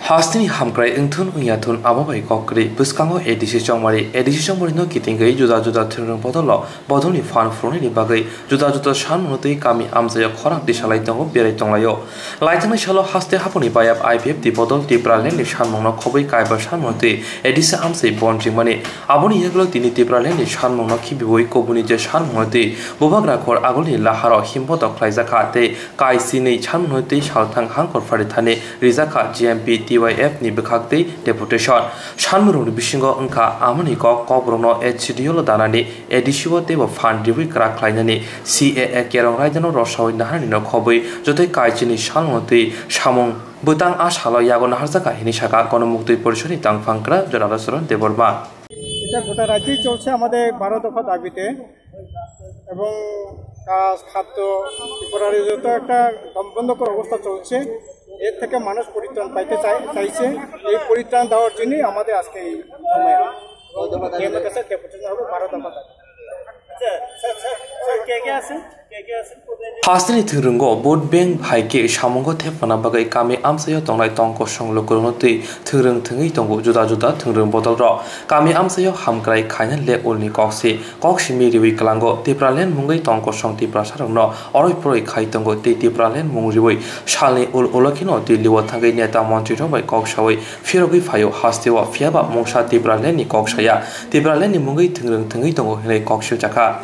Hastini hamkrai ingthun unyathun ababai kokri buskango edisi chongmari no kitingai juda thurung bodolni fan froni ni bagai juda shan munutei kami amjaya khorak disalai tongo berai tonglayo laitana shalo haste haponi bayap IPF di bodol tipralen ni shanmungno khobai kaiba shan munutei edisi amsai bonjing mani aboni yaglo tini tipralen ni shanmungno khibiboi kobuni je shan munutei bobagra khor agolni laharo himbodo khlaijaka te kaisi nei shan munutei salthang hangkor phari thane rijaka GMP TYF ni bekhakti deputation shanmurung bisingo angka amani kobrongno HDO danani edisiwo tebo fandriwi krak khlainani CAA kerong raidano rosawai nahani no khoboi jotoi kaijini shalmoti samung butang ashalo yago naharjaka hini shaka kono muktoi পরিষদে tangfangkra জনালসরণ Debbarma এটা গোটা রাজ্যেই চলছে আমাদের 12 দফা দাবিতে এবং কাজ খাদ্য ত্রিপুরার যত একটা দমবন্ধকর অবস্থা চলছে এর থেকে মানুষ পরিত্রাণ পাইতে চাইছে এই পরিত্রাণ দেওয়ার জন্যই আমাদের আজকে এই সময় আমাদের কাছে ডেপুটেশন হবে 12 দফা দাবি Hastini thurungo boat bank bhaike samungo thepana bagai kami amsayo tongnai tongko songlokornoti thurung thungi tongo juda thurung bodol ro kami amsayo hamkrai khaina le olni koksi miriwi klango tipralen mungai tongko song tipra sarongno oroi proi khai tongo tipralen mungriwi shalni ulokino diliwa thangai neta mantri robai koksawai firogui phayo hastewa fiaba mungsa tipralen ni koksaya tipralen ni mungai thurung thungi tongo hele koksil jaka